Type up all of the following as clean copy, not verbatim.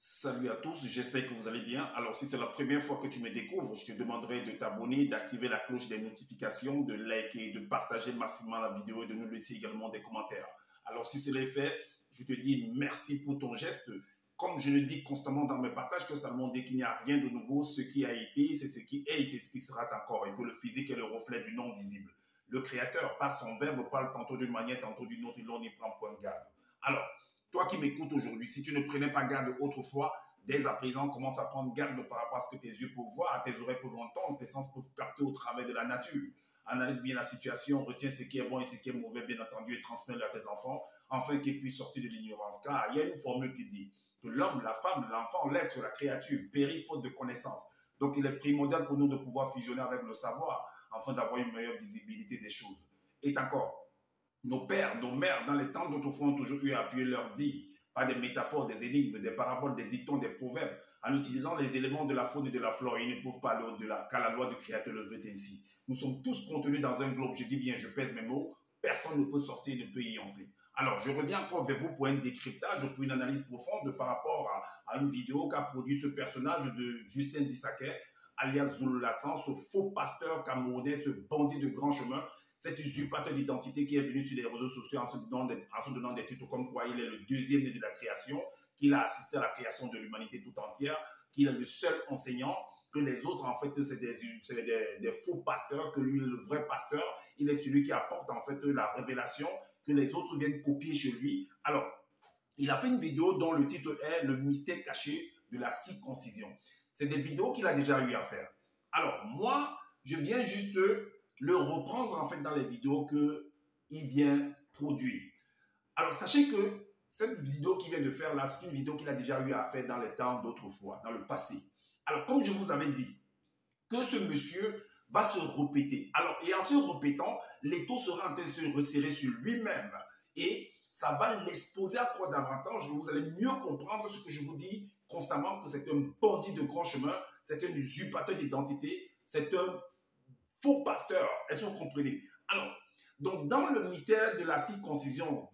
Salut à tous, j'espère que vous allez bien. Alors si c'est la première fois que tu me découvres, je te demanderai de t'abonner, d'activer la cloche des notifications, de liker, de partager massivement la vidéo et de nous laisser également des commentaires. Alors si cela est fait, je te dis merci pour ton geste. Comme je le dis constamment dans mes partages, que Salomon dit qu'il n'y a rien de nouveau, ce qui a été, c'est ce qui est et c'est ce qui sera encore, et que le physique est le reflet du non visible. Le Créateur, par son verbe, parle tantôt d'une manière, tantôt d'une autre, et l'on n'y prend point garde. Alors, toi qui m'écoutes aujourd'hui, si tu ne prenais pas garde autrefois, dès à présent, commence à prendre garde par rapport à ce que tes yeux peuvent voir, tes oreilles peuvent entendre, tes sens peuvent capter au travers de la nature. Analyse bien la situation, retiens ce qui est bon et ce qui est mauvais, bien entendu, et transmets-le à tes enfants, afin qu'ils puissent sortir de l'ignorance. Car il y a une formule qui dit que l'homme, la femme, l'enfant, l'être, la créature périt faute de connaissance. Donc, il est primordial pour nous de pouvoir fusionner avec le savoir, afin d'avoir une meilleure visibilité des choses. Et encore, nos pères, nos mères, dans les temps d'autrefois, ont toujours eu à appuyer leur dire, par des métaphores, des énigmes, des paraboles, des dictons, des proverbes, en utilisant les éléments de la faune et de la flore. Ils ne peuvent pas aller au-delà, car la loi du Créateur le veut ainsi. Nous sommes tous contenus dans un globe, je dis bien, je pèse mes mots, personne ne peut sortir, ne peut y entrer. Alors, je reviens encore vers vous pour un décryptage, pour une analyse profonde par rapport à une vidéo qu'a produit ce personnage de Justin Dissaker, alias Zulu Lassan, ce faux pasteur camerounais, ce bandit de grand chemin, cet usurpateur d'identité qui est venu sur les réseaux sociaux en se donnant des titres comme quoi il est le deuxième né de la création, qu'il a assisté à la création de l'humanité tout entière, qu'il est le seul enseignant, que les autres, en fait, c'est des faux pasteurs, que lui, le vrai pasteur, il est celui qui apporte, en fait, la révélation, que les autres viennent copier chez lui. Alors, il a fait une vidéo dont le titre est « Le mystère caché de la circoncision ». C'est des vidéos qu'il a déjà eu à faire. Alors, moi, je viens juste le reprendre en fait dans les vidéos qu'il vient produire. Alors, sachez que cette vidéo qu'il vient de faire là, c'est une vidéo qu'il a déjà eu à faire dans les temps d'autrefois, dans le passé. Alors, comme je vous avais dit, que ce monsieur va se répéter. Alors, et en se répétant, l'étau sera en train de se resserrer sur lui-même. Et ça va l'exposer encore davantage. Vous allez mieux comprendre ce que je vous dis constamment, que c'est un bandit de grand chemin, c'est un usurpateur d'identité, c'est un faux pasteur. Est-ce que vous comprenez? Alors, donc dans le mystère de la circoncision,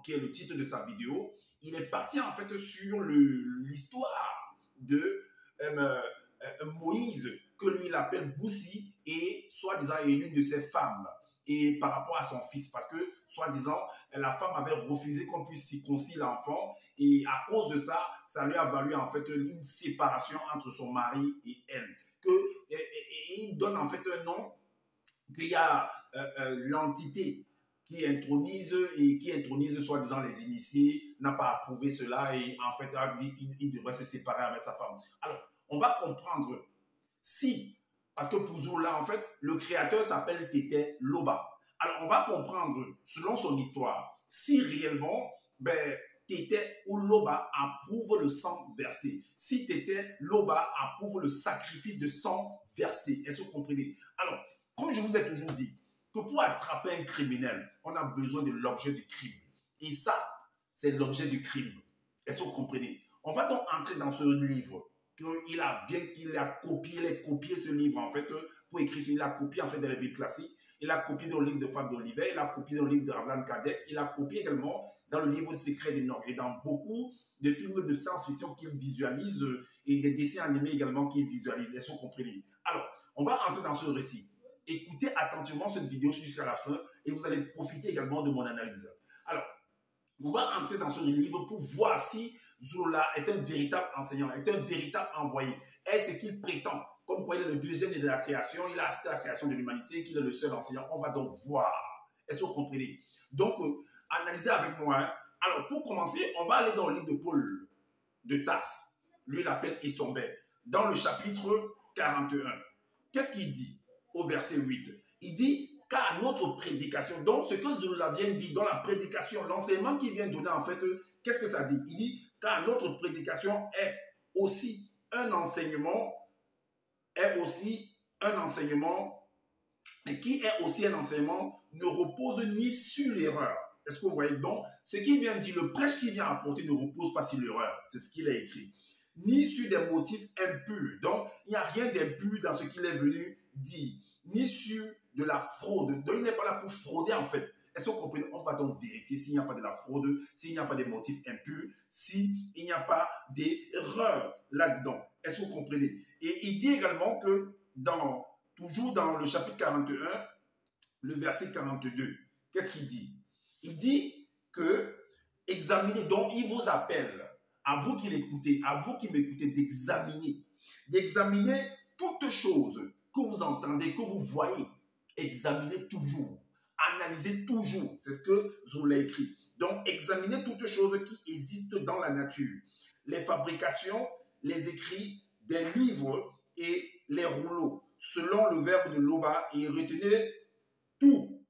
qui est le titre de sa vidéo, il est parti en fait sur l'histoire de Moïse, que lui il appelle Boussi, et soi-disant est l'une de ses femmes, et par rapport à son fils, parce que soi-disant la femme avait refusé qu'on puisse circoncire l'enfant, et à cause de ça, ça lui a valu en fait une séparation entre son mari et elle. Et il donne en fait un nom, qu'il y a l'entité qui intronise soi-disant les initiés, n'a pas approuvé cela et en fait a dit qu'il devrait se séparer avec sa femme. Alors, on va comprendre si, parce que pour Zola, en fait, le créateur s'appelle Tété Loba. Alors, on va comprendre, selon son histoire, si réellement, Tété ou Loba approuve le sang versé. Si Tété Loba approuve le sacrifice de sang versé. Est-ce que vous comprenez? Alors, comme je vous ai toujours dit, que pour attraper un criminel, on a besoin de l'objet du crime. Et ça, c'est l'objet du crime. Est-ce que vous comprenez? On va donc entrer dans ce livre qu'il a copié ce livre en fait pour écrire. Il a copié en fait dans les Bibles classiques. Il a copié dans le livre de Fable d'Olivet, il a copié dans le livre de Ravlan Kadek, il a copié également dans le livre Le Secret des Nord et dans beaucoup de films de science-fiction qu'il visualise et des dessins animés également qu'il visualise. Est-ce que vous comprenez? Alors, on va entrer dans ce récit. Écoutez attentivement cette vidéo jusqu'à la fin et vous allez profiter également de mon analyse. Alors, on va entrer dans ce livre pour voir si Zola est un véritable enseignant, est un véritable envoyé. Est-ce qu'il prétend, comme quoi il est le deuxième de la création, il a assisté à la création de l'humanité, qu'il est le seul enseignant? On va donc voir. Est-ce que vous comprenez? Donc, analysez avec moi. Hein. Alors, pour commencer, on va aller dans le livre de Paul de Tarse. Lui, il l'appelle Essombert. Dans le chapitre 41. Qu'est-ce qu'il dit au verset 8? Il dit, car notre prédication, donc ce que Zola vient dire dans la prédication, l'enseignement qu'il vient donner en fait, qu'est-ce que ça dit? Il dit, car notre prédication est aussi un enseignement, qui est aussi un enseignement, ne repose ni sur l'erreur. Est-ce que vous voyez? Donc, ce qu'il vient dire, le prêche qu'il vient apporter ne repose pas sur l'erreur. C'est ce qu'il a écrit. Ni sur des motifs impurs. Donc, il n'y a rien d'impur dans ce qu'il est venu dire. Ni sur de la fraude. Donc, il n'est pas là pour frauder en fait. Est-ce que vous comprenez? On va donc vérifier s'il n'y a pas de la fraude, s'il n'y a pas des motifs impurs, s'il n'y a pas d'erreur là-dedans. Est-ce que vous comprenez? Et il dit également que toujours dans le chapitre 41, le verset 42, qu'est-ce qu'il dit? Il dit que examinez, donc il vous appelle, à vous qui l'écoutez, à vous qui m'écoutez, d'examiner toutes choses que vous entendez, que vous voyez. Examinez toujours, analysez toujours, c'est ce que Zola écrit. Donc, examinez toutes choses qui existent dans la nature. Les fabrications, les écrits, des livres et les rouleaux, selon le verbe de Loba, et retenez tout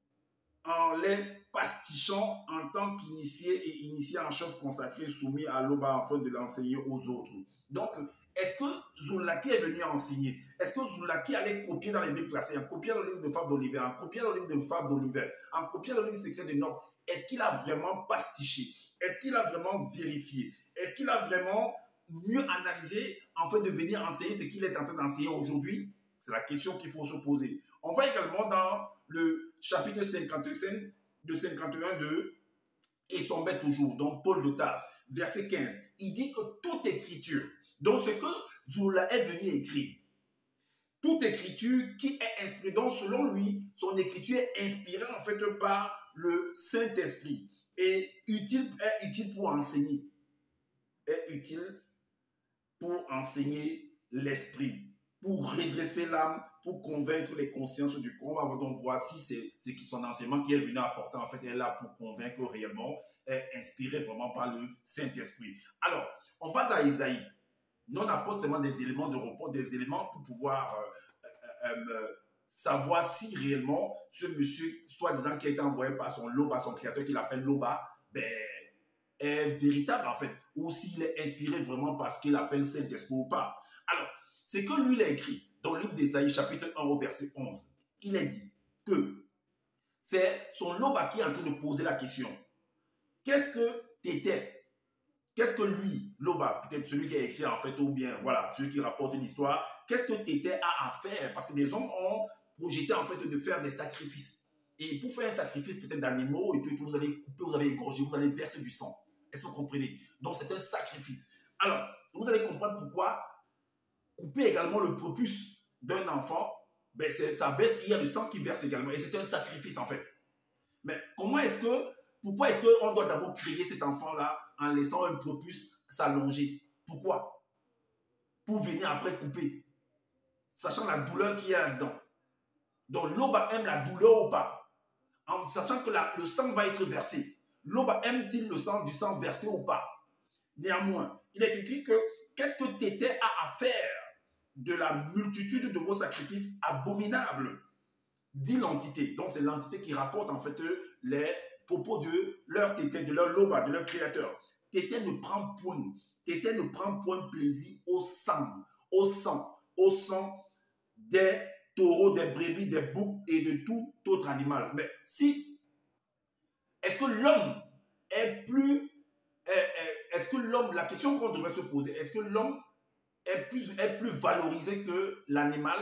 en les pastichant en tant qu'initié et initié en chef consacré soumis à Loba afin de l'enseigner aux autres. Donc, est-ce que Zoulaki est venu enseigner? Est-ce que Zoulaki allait copier dans les Bibles classées, en copiant le livre de Fables d'Oliver, en copiant le livre de Fables d'Oliver, en copiant le livre secret de Nob? Est-ce qu'il a vraiment pastiché? Est-ce qu'il a vraiment vérifié? Est-ce qu'il a vraiment mieux analysé afin de venir enseigner ce qu'il est en train d'enseigner aujourd'hui? C'est la question qu'il faut se poser. On va également dans le chapitre 55, de 51 de Et son bête toujours, donc Paul de Tarse, verset 15. Il dit que toute écriture, donc ce que Zola est venu écrire, toute écriture qui est inspirée, donc selon lui, son écriture est inspirée en fait par le Saint-Esprit et est utile pour enseigner. Est utile pour enseigner l'esprit, pour redresser l'âme, pour convaincre les consciences du corps. On va donc voir si c'est son enseignement qui est venu apporter, en fait, est là pour convaincre réellement, est inspiré vraiment par le Saint-Esprit. Alors, on va dans Isaïe. Nous, on apporte seulement des éléments de repos, des éléments pour pouvoir savoir si réellement ce monsieur, soi-disant qui a été envoyé par son Loba, son créateur, qu'il appelle Loba, ben, est véritable en fait, ou s'il est inspiré vraiment parce qu'il appelle Saint-Esprit ou pas. Alors, c'est que lui, il a écrit dans le livre d'Ésaïe, chapitre 1 au verset 11. Il a dit que c'est son Loba qui est en train de poser la question. Qu'est-ce que t'étais? Qu'est-ce que lui, Loba, peut-être celui qui a écrit en fait, ou bien voilà, celui qui rapporte l'histoire, qu'est-ce que t'étais à faire? Parce que des hommes ont projeté en fait de faire des sacrifices. Et pour faire un sacrifice peut-être d'animaux, et tout, vous allez couper, vous allez égorger, vous allez verser du sang. Est-ce que vous comprenez? Donc c'est un sacrifice. Alors, vous allez comprendre pourquoi couper également le prépuce d'un enfant, ben ça verse, il y a le sang qui verse également. Et c'est un sacrifice en fait. Mais pourquoi est-ce qu'on doit d'abord créer cet enfant-là en laissant un prépuce s'allonger? Pourquoi? Pour venir après couper. Sachant la douleur qu'il y a là-dedans. Donc Loba aime la douleur ou pas? En sachant que le sang va être versé. Loba aime-t-il du sang versé ou pas? Néanmoins, il est écrit que qu'est-ce que t'étais à faire de la multitude de vos sacrifices abominables? Dit l'entité. Donc c'est l'entité qui rapporte en fait les propos de leur tété, de leur Loba, de leur créateur. Tété ne prend point plaisir au sang des taureaux, des brebis, des boucs et de tout autre animal. Mais si, est-ce que l'homme est plus, est-ce que l'homme, la question qu'on devrait se poser, est-ce que l'homme est plus valorisé que l'animal,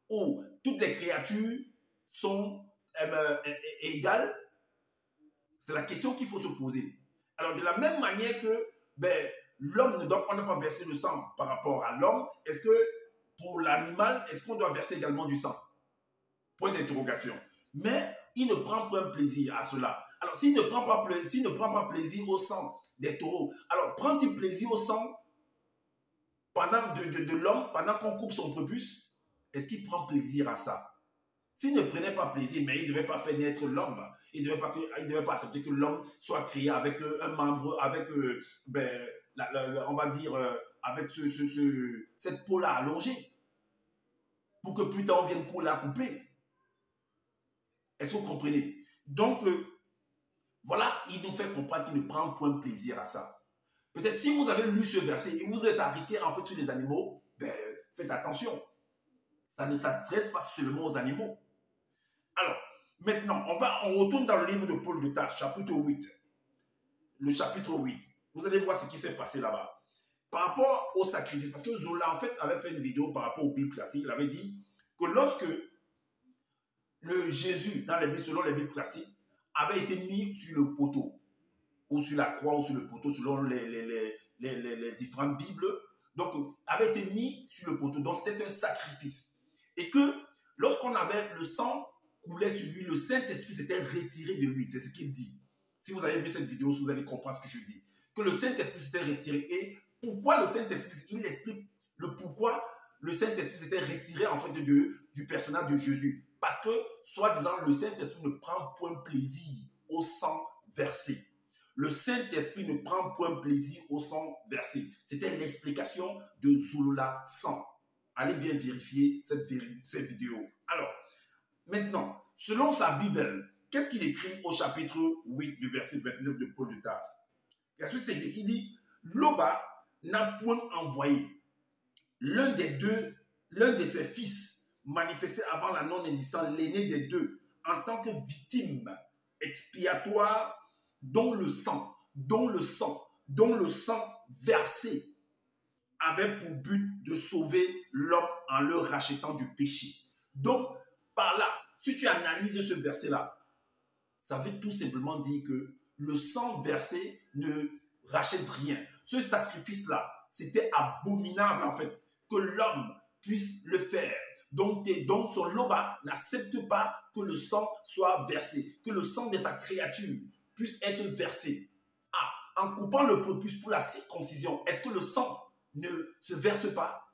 ou toutes les créatures sont égales? C'est la question qu'il faut se poser. Alors, de la même manière que l'homme ne doit pas verser le sang par rapport à l'homme, est-ce que pour l'animal, est-ce qu'on doit verser également du sang? Point d'interrogation. Mais il ne prend pas plaisir à cela. Alors, s'il ne prend pas plaisir au sang des taureaux, alors prend-il plaisir au sang de l'homme pendant qu'on coupe son prépuce? Est-ce qu'il prend plaisir à ça? S'il ne prenait pas plaisir, mais il ne devait pas faire naître l'homme. Il ne devait pas accepter que l'homme soit créé avec un membre, avec, on va dire, avec cette peau-là allongée. Pour que plus tard on vienne la couper. Est-ce que vous comprenez? Donc, voilà, il nous fait comprendre qu'il ne prend point plaisir à ça. Peut-être si vous avez lu ce verset et vous êtes arrêté en fait sur les animaux, faites attention. Ça ne s'adresse pas seulement aux animaux. Alors, maintenant, on retourne dans le livre de Paul de Tarse, chapitre 8. Le chapitre 8. Vous allez voir ce qui s'est passé là-bas. Par rapport au sacrifice, parce que Zola, en fait, avait fait une vidéo par rapport aux Bibles classiques. Il avait dit que lorsque le Jésus, selon les Bibles classiques, avait été mis sur le poteau, ou sur la croix, ou sur le poteau, selon les différentes Bibles. Donc, avait été mis sur le poteau. Donc, c'était un sacrifice. Et que lorsqu'on avait le sang coulait sur lui, le Saint-Esprit s'était retiré de lui. C'est ce qu'il dit. Si vous avez vu cette vidéo, vous allez comprendre ce que je dis. Que le Saint-Esprit s'était retiré. Et pourquoi le Saint-Esprit, il explique le pourquoi le Saint-Esprit s'était retiré en fait du personnage de Jésus. Parce que, soi-disant, le Saint-Esprit ne prend point plaisir au sang versé. Le Saint-Esprit ne prend point plaisir au sang versé. C'était l'explication de Zulula 100. Allez bien vérifier cette vidéo. Alors, maintenant, selon sa Bible, qu'est-ce qu'il écrit au chapitre 8 du verset 29 de Paul de Tarse? Qu'est-ce que c'est écrit? Il dit, Loba n'a point envoyé l'un de ses fils manifesté avant la non-existence, l'aîné des deux, en tant que victime expiatoire dont le sang versé avait pour but de sauver l'homme en le rachetant du péché. Donc, par là, si tu analyses ce verset-là, ça veut tout simplement dire que le sang versé ne rachète rien. Ce sacrifice-là, c'était abominable en fait, que l'homme puisse le faire. Donc son loba n'accepte pas que le sang soit versé, que le sang de sa créature puisse être versé. Ah, en coupant le prépuce pour la circoncision, est-ce que le sang ne se verse pas?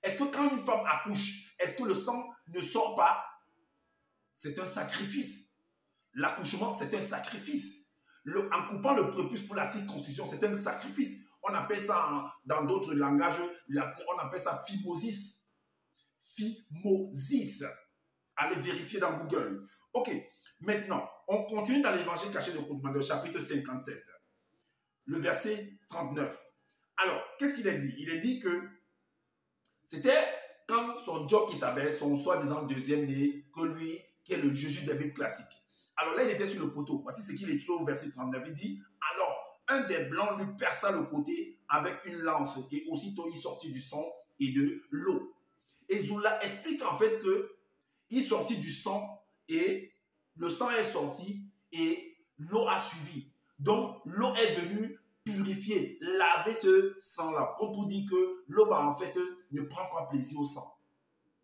Est-ce que quand une femme accouche, est-ce que le sang ne sort pas? C'est un sacrifice. L'accouchement, c'est un sacrifice. En coupant le prépuce pour la circoncision, c'est un sacrifice. On appelle ça, dans d'autres langages, on appelle ça phimosis. Phimosis. Allez vérifier dans Google. Ok, maintenant, on continue dans l'évangile caché de Koudman, chapitre 57, le verset 39. Alors, qu'est-ce qu'il a dit? Il a dit que c'était quand son Joe qui savait, son soi-disant deuxième né, que lui, qui est le Jésus des Bibles classiques. Alors là, il était sur le poteau. Voici ce qu'il écrit au verset 39. Il dit, alors, un des blancs lui perça le côté avec une lance et aussitôt il sortit du sang et de l'eau. Et Zoula explique en fait qu'il sortit du sang et le sang est sorti et l'eau a suivi. Donc, l'eau est venue purifier, laver ce sang-là. Comme pour dire que l'eau, en fait, ne prend pas plaisir au sang.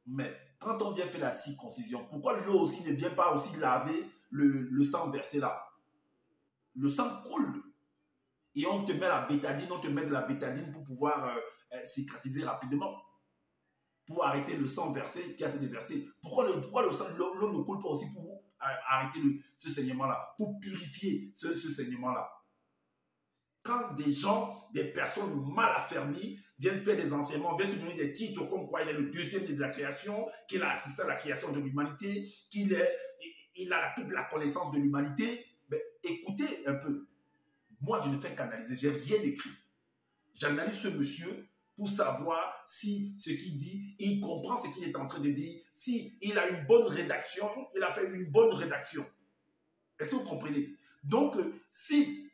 Mais quand on vient faire la circoncision, pourquoi l'eau aussi ne vient pas aussi laver le sang versé là? Le sang coule. Et on te met la bétadine, on te met de la bétadine pour pouvoir cicatriser rapidement. Pour arrêter le sang versé qui a été versé. Pourquoi le sang, l'eau ne coule pas aussi pour arrêter ce saignement-là, pour purifier ce saignement-là? Quand des gens, des personnes mal affermies viennent faire des enseignements, viennent se donner des titres comme quoi il est le deuxième de la création, qu'il a assisté à la création de l'humanité, qu'il a toute la connaissance de l'humanité, ben, écoutez un peu. Moi, je ne fais qu'analyser, je n'ai rien écrit. J'analyse ce monsieur pour savoir si ce qu'il dit, il comprend ce qu'il est en train de dire, si il a une bonne rédaction, il a fait une bonne rédaction. Est-ce que vous comprenez? Donc, si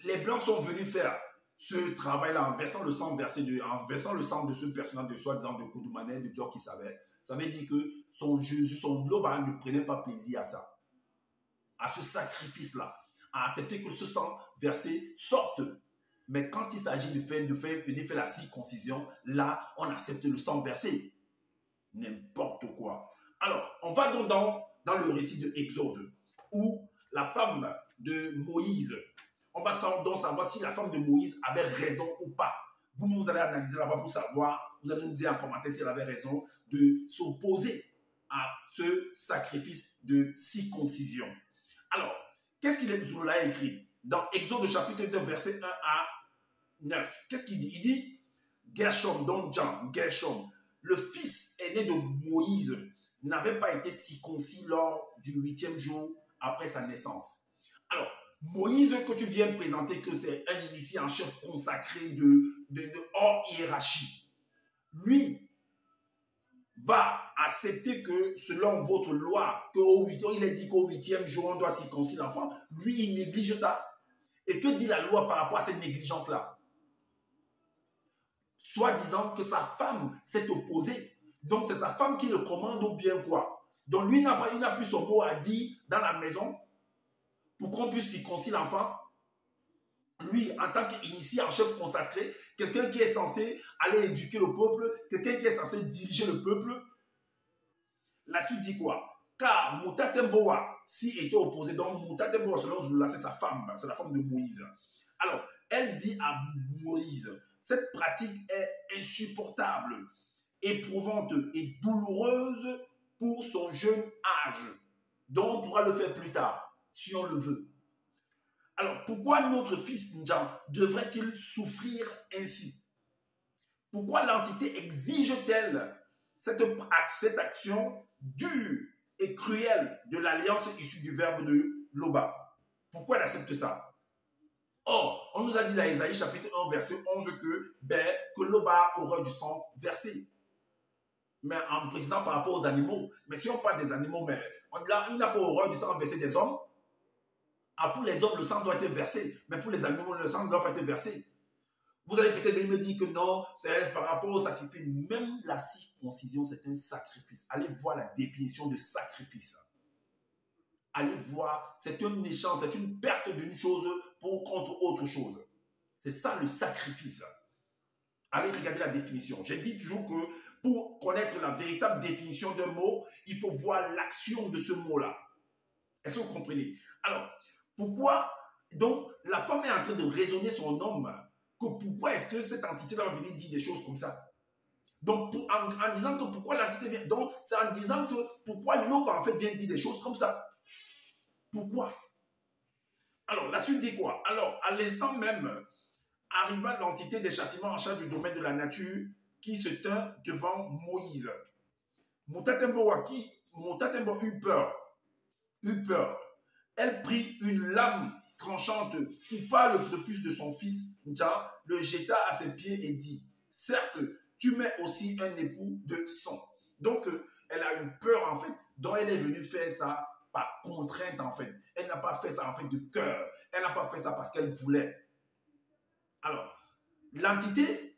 les Blancs sont venus faire ce travail-là en versant le sang de ce personnage de soi-disant de Koudoumanet, de Dieu qui savait, ça veut dire que son Jésus, son globe ne prenait pas plaisir à ça, à ce sacrifice-là, à accepter que ce sang versé sorte. Mais quand il s'agit de faire la circoncision, là, on accepte le sang versé. N'importe quoi. Alors, on va donc dans le récit de Exode, où la femme de Moïse, on va donc savoir si la femme de Moïse avait raison ou pas. Vous allez analyser là-bas pour savoir, vous allez nous dire en commentaire si elle avait raison de s'opposer à ce sacrifice de circoncision. Alors, qu'est-ce qu'il a écrit dans Exode chapitre 2, verset 1 à 9? Qu'est-ce qu'il dit? Il dit, Gershom, donc Gershom, le fils aîné de Moïse, n'avait pas été circoncis lors du 8e jour après sa naissance. Alors, Moïse, que tu viens présenter que c'est un initié en chef consacré de hors hiérarchie, lui va accepter que selon votre loi, il est dit qu'au 8e jour, on doit circoncire l'enfant. Lui, il néglige ça. Et que dit la loi par rapport à cette négligence-là? Soit disant que sa femme s'est opposée. Donc, c'est sa femme qui le commande ou bien quoi? Donc, lui, il n'a plus son mot à dire dans la maison. pour qu'on puisse circoncire l'enfant. Lui, en tant qu'initié en chef consacré, quelqu'un qui est censé aller éduquer le peuple, quelqu'un qui est censé diriger le peuple. La suite dit quoi? Car Mutatemboa, si était opposé, donc Mutatemboa, selon Zula, c'est sa femme, c'est la femme de Moïse. Alors, elle dit à Moïse, cette pratique est insupportable, éprouvante et douloureuse pour son jeune âge, dont on pourra le faire plus tard, si on le veut. Alors, pourquoi notre fils Njan devrait-il souffrir ainsi? Pourquoi l'entité exige-t-elle cette action dure et cruelle de l'alliance issue du verbe de Loba? Pourquoi elle accepte ça? Or, on nous a dit dans Isaïe chapitre 1, verset 11 que Loba aurait du sang versé. Mais en précisant par rapport aux animaux. Mais si on parle des animaux, mais il n'a pas horreur du sang versé des hommes. Ah, pour les hommes, le sang doit être versé. Mais pour les animaux, le sang ne doit pas être versé. Vous allez peut-être venir me dire que non, c'est par rapport au sacrifice. Même la circoncision, c'est un sacrifice. Allez voir la définition de sacrifice. Allez voir, c'est un échange, c'est une perte d'une chose contre autre chose. C'est ça le sacrifice. Allez regarder la définition. J'ai dit toujours que pour connaître la véritable définition d'un mot, il faut voir l'action de ce mot-là. Est-ce que vous comprenez? Alors, pourquoi, donc, la femme est en train de raisonner son homme, que pourquoi est-ce que cette entité-là va venir dire des choses comme ça? Donc, en disant que pourquoi l'entité vient, donc, c'est en disant que pourquoi l'homme, en fait, vient dire des choses comme ça. Pourquoi? Alors, la suite dit quoi? Alors, à l'instant même, arriva l'entité des châtiments en charge du domaine de la nature qui se tint devant Moïse. Mutatembo eut peur. Elle prit une lame tranchante, coupa le prépuce de son fils Nja, le jeta à ses pieds et dit, certes, tu mets aussi un époux de sang. Donc, elle a eu peur, en fait, dont elle est venue faire ça par contrainte, en fait. Elle n'a pas fait ça, en fait, de cœur. Elle n'a pas fait ça parce qu'elle voulait. Alors,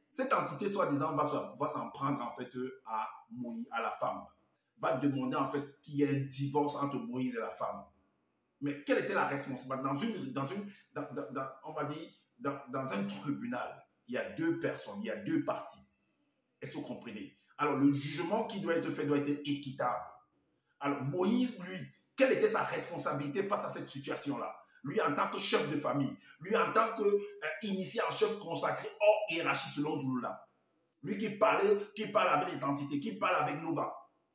cette entité, soi-disant, va s'en prendre, en fait, à Moïse, à la femme. Va demander, en fait, qu'il y ait un divorce entre Moïse et la femme. Mais quelle était la responsabilité? On va dire, dans un tribunal, il y a deux personnes, il y a deux parties. Est-ce que vous comprenez? Alors, le jugement qui doit être fait doit être équitable. Alors, Moïse, lui, quelle était sa responsabilité face à cette situation-là? Lui, en tant que chef de famille, lui, en tant qu'initié en chef consacré hors hiérarchie selon Zulula, lui qui parle avec les entités, qui parle avec Loba,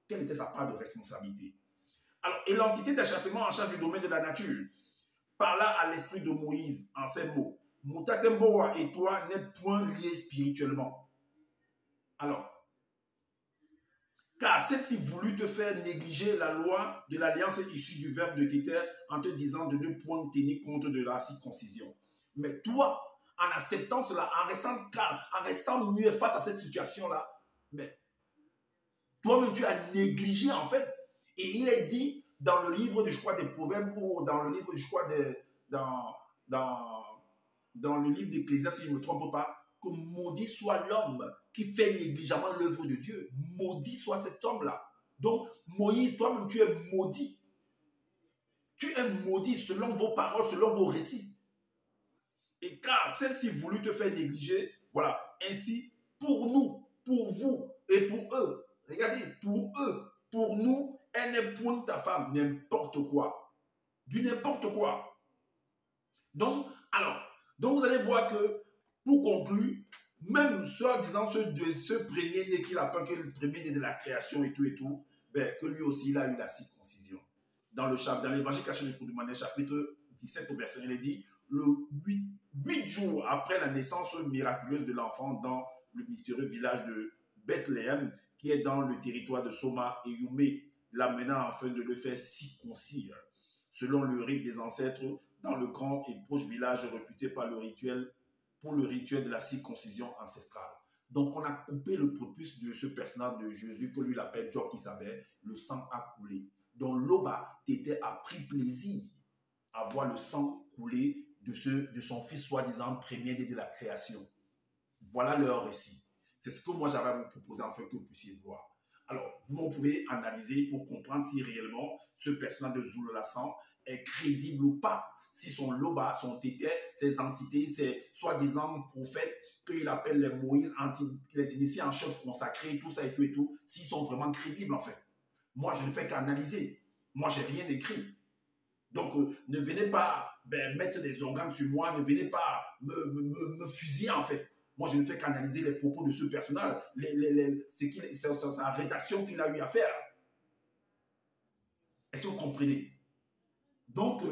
quelle était sa part de responsabilité? Alors, et l'entité des châtiments en charge du domaine de la nature parla à l'esprit de Moïse en ces mots. Mutatemboa et toi n'êtes point liés spirituellement. Alors, car celle-ci voulut te faire négliger la loi de l'alliance issue du verbe de Téter en te disant de ne point tenir compte de la circoncision. Mais toi, en acceptant cela, en restant calme, en restant muet face à cette situation-là, mais toi-même tu as négligé en fait. Et il est dit dans le livre, je crois, des Proverbes ou dans le livre, je crois, dans le livre d'Ecclésiaste, si je ne me trompe pas, que maudit soit l'homme qui fait négligemment l'œuvre de Dieu. Maudit soit cet homme-là. Donc, Moïse, toi-même, tu es maudit. Tu es maudit selon vos paroles, selon vos récits. Et car celle-ci voulut te faire négliger, voilà, ainsi, pour nous, pour vous et pour eux, regardez, pour eux, pour nous, elle n'est point ta femme, n'importe quoi. Du n'importe quoi. Donc, vous allez voir que, pour conclure, même soi-disant ce premier-né qu'il appelle que le premier-né de la création et tout, ben, que lui aussi, il a eu la circoncision. Dans l'évangile caché du Koudoumané, chapitre 17 au verset 1, il est dit, le 8 jours après la naissance miraculeuse de l'enfant dans le mystérieux village de Bethléem, qui est dans le territoire de Soma et Youmé, l'amenant afin de le faire circoncire, selon le rite des ancêtres, dans le grand et proche village réputé pour le rituel de la circoncision ancestrale. Donc, on a coupé le prépuce de ce personnage de Jésus que lui l'appelle Job qui savait, le sang a coulé. Donc, Loba Tété a pris plaisir à voir le sang couler de son fils soi-disant premier-né de la création. Voilà leur récit. C'est ce que moi j'avais à vous proposer afin que vous puissiez voir. Alors, vous pouvez analyser pour comprendre si réellement ce personnage de Zulu Lassan est crédible ou pas. si son loba, son tété, ces entités, ces soi-disant prophètes qu'il appelle les Moïse, les initiés en chef consacrés, tout ça et tout, s'ils sont vraiment crédibles en fait. Moi, je ne fais qu'analyser. Moi, je n'ai rien écrit. Donc, ne venez pas mettre des organes sur moi, ne venez pas me fusiller en fait. Moi, je ne fais qu'analyser les propos de ce personnage, c'est sa rédaction qu'il a eu à faire. Est-ce que vous comprenez? Donc,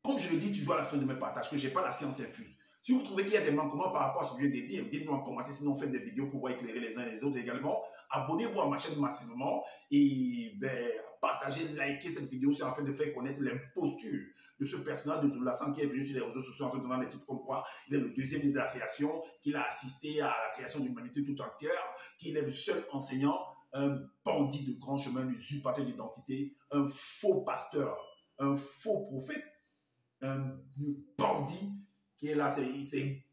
comme je le dis toujours à la fin de mes partages, que je n'ai pas la science infuse. Si vous trouvez qu'il y a des manquements par rapport à ce que je viens de dire, dites-nous en commentaire, sinon faites des vidéos pour pouvoir éclairer les uns et les autres également. Abonnez-vous à ma chaîne massivement et partagez, likez cette vidéo afin de faire connaître l'imposture de ce personnage de Zoulasan qui est venu sur les réseaux sociaux en se donnant des titres comme quoi il est le deuxième de la création, qu'il a assisté à la création de l'humanité toute entière, qu'il est le seul enseignant, un bandit de grand chemin, usurpateur d'identité, un faux pasteur, un faux prophète, un bandit qui est là, ses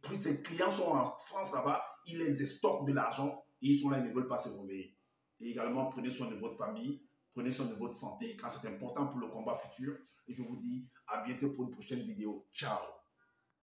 clients sont en France là-bas, ils les estorquent de l'argent et ils sont là, ils ne veulent pas se réveiller. Et également, prenez soin de votre famille, prenez soin de votre santé, car c'est important pour le combat futur. Et je vous dis à bientôt pour une prochaine vidéo. Ciao!